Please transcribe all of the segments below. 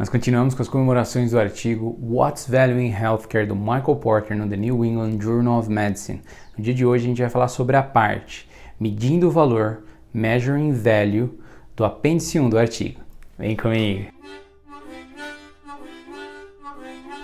Nós continuamos com as comemorações do artigo What's Value in Healthcare do Michael Porter no The New England Journal of Medicine. No dia de hoje a gente vai falar sobre a parte Medindo o Valor, Measuring Value, do apêndice 1 do artigo. Vem comigo!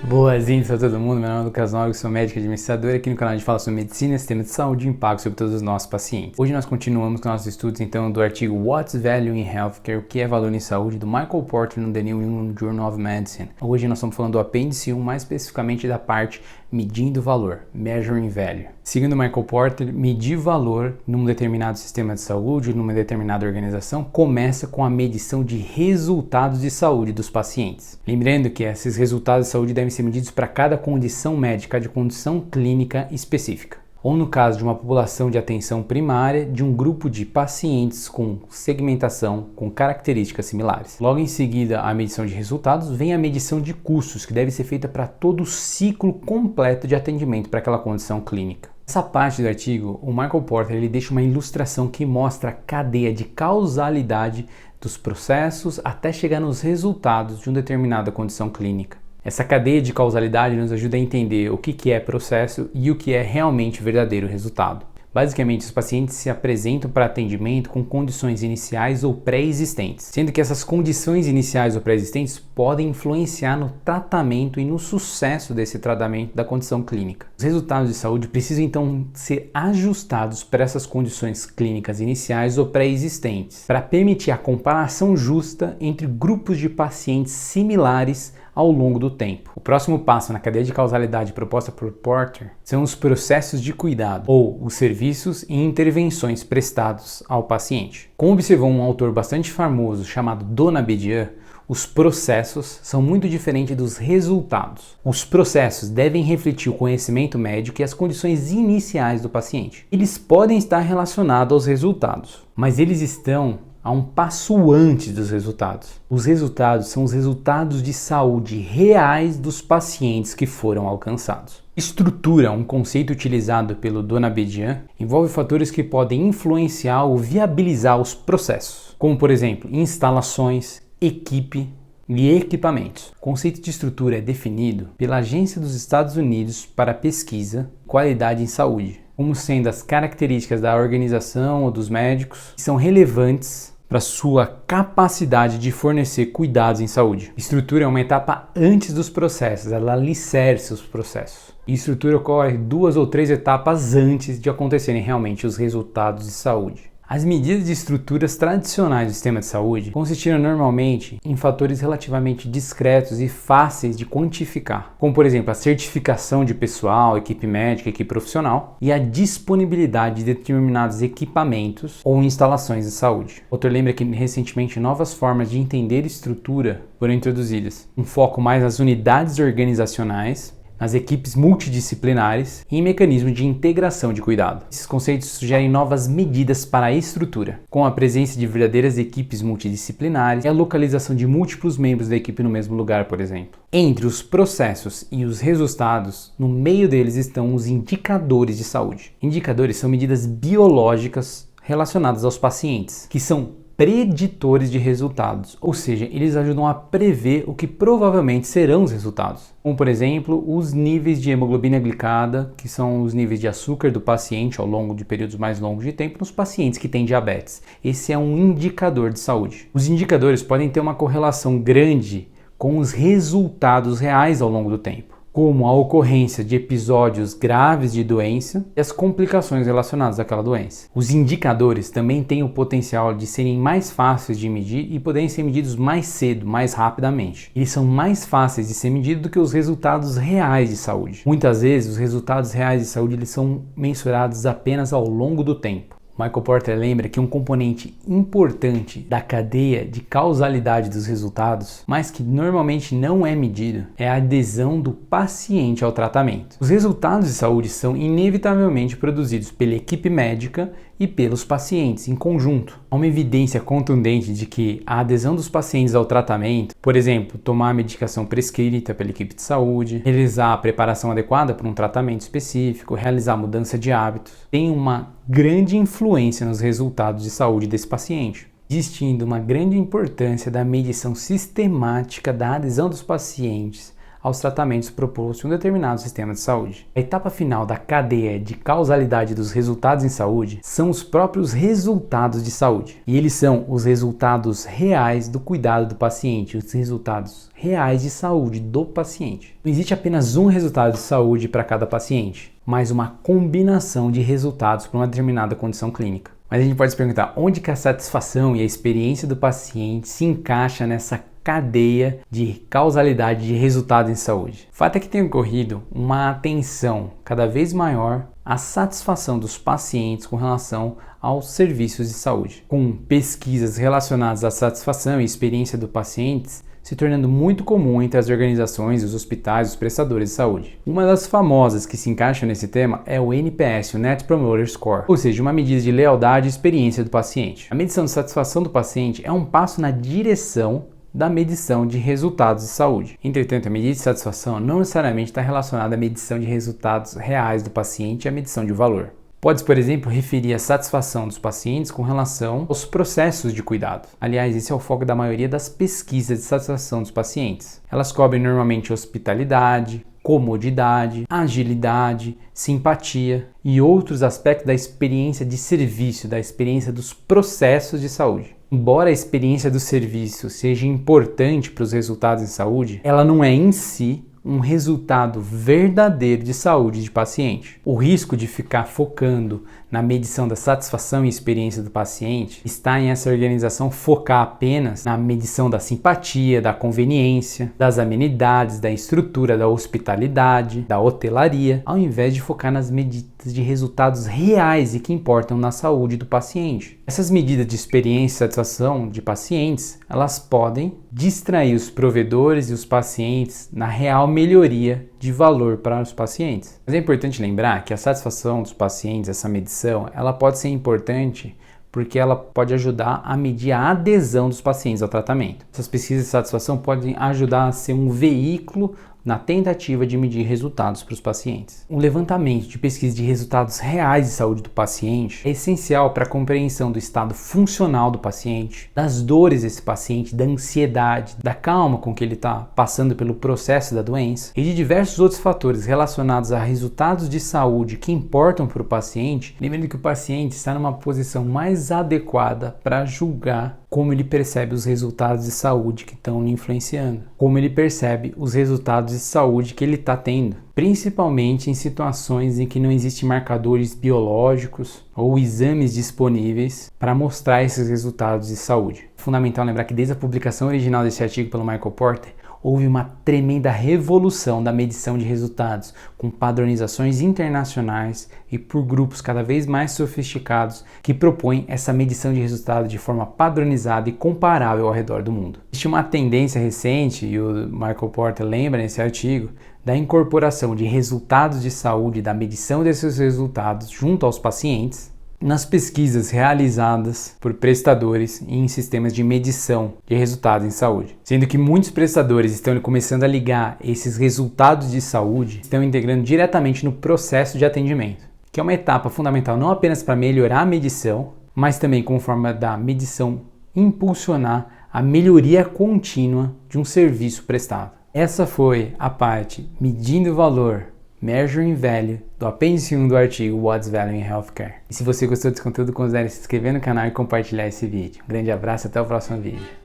Boas-vindas para todo mundo, meu nome é Lucas Nóbrega, sou médico administrador. Aqui no canal a gente fala sobre medicina, sistema de saúde e impacto sobre todos os nossos pacientes. Hoje nós continuamos com nossos estudos então do artigo What's Value in Healthcare, o que é valor em saúde, do Michael Porter no The New England Journal of Medicine. Hoje nós estamos falando do apêndice 1, mais especificamente da parte medindo valor, measuring value. Segundo Michael Porter, medir valor num determinado sistema de saúde, numa determinada organização, começa com a medição de resultados de saúde dos pacientes. Lembrando que esses resultados de saúde devem ser medidos para cada condição médica, cada condição clínica específica. Ou no caso de uma população de atenção primária, de um grupo de pacientes com segmentação, com características similares. Logo em seguida, a medição de resultados, vem a medição de custos, que deve ser feita para todo o ciclo completo de atendimento para aquela condição clínica. Nessa parte do artigo, o Michael Porter ele deixa uma ilustração que mostra a cadeia de causalidade dos processos até chegar nos resultados de uma determinada condição clínica. Essa cadeia de causalidade nos ajuda a entender o que é processo e o que é realmente verdadeiro resultado. Basicamente, os pacientes se apresentam para atendimento com condições iniciais ou pré-existentes, sendo que essas condições iniciais ou pré-existentes podem influenciar no tratamento e no sucesso desse tratamento da condição clínica. Os resultados de saúde precisam então ser ajustados para essas condições clínicas iniciais ou pré-existentes, para permitir a comparação justa entre grupos de pacientes similares ao longo do tempo. O próximo passo na cadeia de causalidade proposta por Porter são os processos de cuidado, ou os serviços e intervenções prestados ao paciente. Como observou um autor bastante famoso chamado Donabedian, os processos são muito diferentes dos resultados. Os processos devem refletir o conhecimento médico e as condições iniciais do paciente. Eles podem estar relacionados aos resultados, mas eles estão a um passo antes dos resultados. Os resultados são os resultados de saúde reais dos pacientes que foram alcançados. Estrutura, um conceito utilizado pelo Donabedian, envolve fatores que podem influenciar ou viabilizar os processos, como por exemplo, instalações, equipe e equipamentos. O conceito de estrutura é definido pela Agência dos Estados Unidos para Pesquisa e Qualidade em Saúde, como sendo as características da organização ou dos médicos que são relevantes para sua capacidade de fornecer cuidados em saúde. Estrutura é uma etapa antes dos processos, ela alicerça os processos. E estrutura ocorre 2 ou 3 etapas antes de acontecerem realmente os resultados de saúde. As medidas de estruturas tradicionais do sistema de saúde consistiram normalmente em fatores relativamente discretos e fáceis de quantificar, como por exemplo a certificação de pessoal, equipe médica, equipe profissional e a disponibilidade de determinados equipamentos ou instalações de saúde. O autor lembra que recentemente novas formas de entender estrutura foram introduzidas, um foco mais nas unidades organizacionais, nas equipes multidisciplinares e em mecanismos de integração de cuidado. Esses conceitos sugerem novas medidas para a estrutura, com a presença de verdadeiras equipes multidisciplinares e a localização de múltiplos membros da equipe no mesmo lugar, por exemplo. Entre os processos e os resultados, no meio deles estão os indicadores de saúde. Indicadores são medidas biológicas relacionadas aos pacientes, que são preditores de resultados, ou seja, eles ajudam a prever o que provavelmente serão os resultados. Como, por exemplo, os níveis de hemoglobina glicada, que são os níveis de açúcar do paciente ao longo de períodos mais longos de tempo nos pacientes que têm diabetes. Esse é um indicador de saúde. Os indicadores podem ter uma correlação grande com os resultados reais ao longo do tempo, como a ocorrência de episódios graves de doença e as complicações relacionadas àquela doença. Os indicadores também têm o potencial de serem mais fáceis de medir e poderem ser medidos mais cedo, mais rapidamente. Eles são mais fáceis de ser medidos do que os resultados reais de saúde. Muitas vezes, os resultados reais de saúde eles são mensurados apenas ao longo do tempo. Michael Porter lembra que um componente importante da cadeia de causalidade dos resultados, mas que normalmente não é medido, é a adesão do paciente ao tratamento. Os resultados de saúde são inevitavelmente produzidos pela equipe médica e pelos pacientes em conjunto. Há uma evidência contundente de que a adesão dos pacientes ao tratamento, por exemplo, tomar a medicação prescrita pela equipe de saúde, realizar a preparação adequada para um tratamento específico, realizar a mudança de hábitos, tem uma grande influência nos resultados de saúde desse paciente. existindo uma grande importância da medição sistemática da adesão dos pacientes aos tratamentos propostos em um determinado sistema de saúde. A etapa final da cadeia de causalidade dos resultados em saúde são os próprios resultados de saúde. E eles são os resultados reais do cuidado do paciente, os resultados reais de saúde do paciente. Não existe apenas um resultado de saúde para cada paciente, mas uma combinação de resultados para uma determinada condição clínica. Mas a gente pode se perguntar onde que a satisfação e a experiência do paciente se encaixa nessa cadeia de causalidade de resultados em saúde. O fato é que tem ocorrido uma atenção cada vez maior à satisfação dos pacientes com relação aos serviços de saúde, com pesquisas relacionadas à satisfação e experiência dos pacientes se tornando muito comum entre as organizações, os hospitais e os prestadores de saúde. Uma das famosas que se encaixa nesse tema é o NPS, o Net Promoter Score, ou seja, uma medida de lealdade e experiência do paciente. A medição de satisfação do paciente é um passo na direção da medição de resultados de saúde. Entretanto, a medida de satisfação não necessariamente está relacionada à medição de resultados reais do paciente e à medição de valor. Pode-se, por exemplo, referir a satisfação dos pacientes com relação aos processos de cuidado. Aliás, esse é o foco da maioria das pesquisas de satisfação dos pacientes. Elas cobrem normalmente hospitalidade, comodidade, agilidade, simpatia e outros aspectos da experiência de serviço, da experiência dos processos de saúde. Embora a experiência do serviço seja importante para os resultados em saúde, ela não é em si um resultado verdadeiro de saúde de paciente. O risco de ficar focando na medição da satisfação e experiência do paciente está em essa organização focar apenas na medição da simpatia, da conveniência, das amenidades, da estrutura, da hospitalidade, da hotelaria, ao invés de focar nas medidas de resultados reais e que importam na saúde do paciente. Essas medidas de experiência e satisfação de pacientes, elas podem distrair os provedores e os pacientes na real melhoria de valor para os pacientes. Mas é importante lembrar que a satisfação dos pacientes, essa medição, ela pode ser importante porque ela pode ajudar a medir a adesão dos pacientes ao tratamento. Essas pesquisas de satisfação podem ajudar a ser um veículo na tentativa de medir resultados para os pacientes. Um levantamento de pesquisa de resultados reais de saúde do paciente é essencial para a compreensão do estado funcional do paciente, das dores desse paciente, da ansiedade, da calma com que ele está passando pelo processo da doença e de diversos outros fatores relacionados a resultados de saúde que importam para o paciente, lembrando que o paciente está numa posição mais adequada para julgar como ele percebe os resultados de saúde que estão lhe influenciando, como ele percebe os resultados de saúde que ele está tendo, principalmente em situações em que não existem marcadores biológicos ou exames disponíveis para mostrar esses resultados de saúde. É fundamental lembrar que desde a publicação original desse artigo pelo Michael Porter, houve uma tremenda revolução da medição de resultados, com padronizações internacionais e por grupos cada vez mais sofisticados que propõem essa medição de resultados de forma padronizada e comparável ao redor do mundo. Existe uma tendência recente, e o Michael Porter lembra nesse artigo, da incorporação de resultados de saúde, da medição desses resultados junto aos pacientes, nas pesquisas realizadas por prestadores em sistemas de medição de resultados em saúde. Sendo que muitos prestadores estão começando a ligar esses resultados de saúde, estão integrando diretamente no processo de atendimento, que é uma etapa fundamental não apenas para melhorar a medição, mas também como forma da medição impulsionar a melhoria contínua de um serviço prestado. Essa foi a parte medindo o valor, Measuring Value, do apêndice 1 do artigo What's Value in Healthcare. E se você gostou desse conteúdo, considere se inscrever no canal e compartilhar esse vídeo. Um grande abraço e até o próximo vídeo.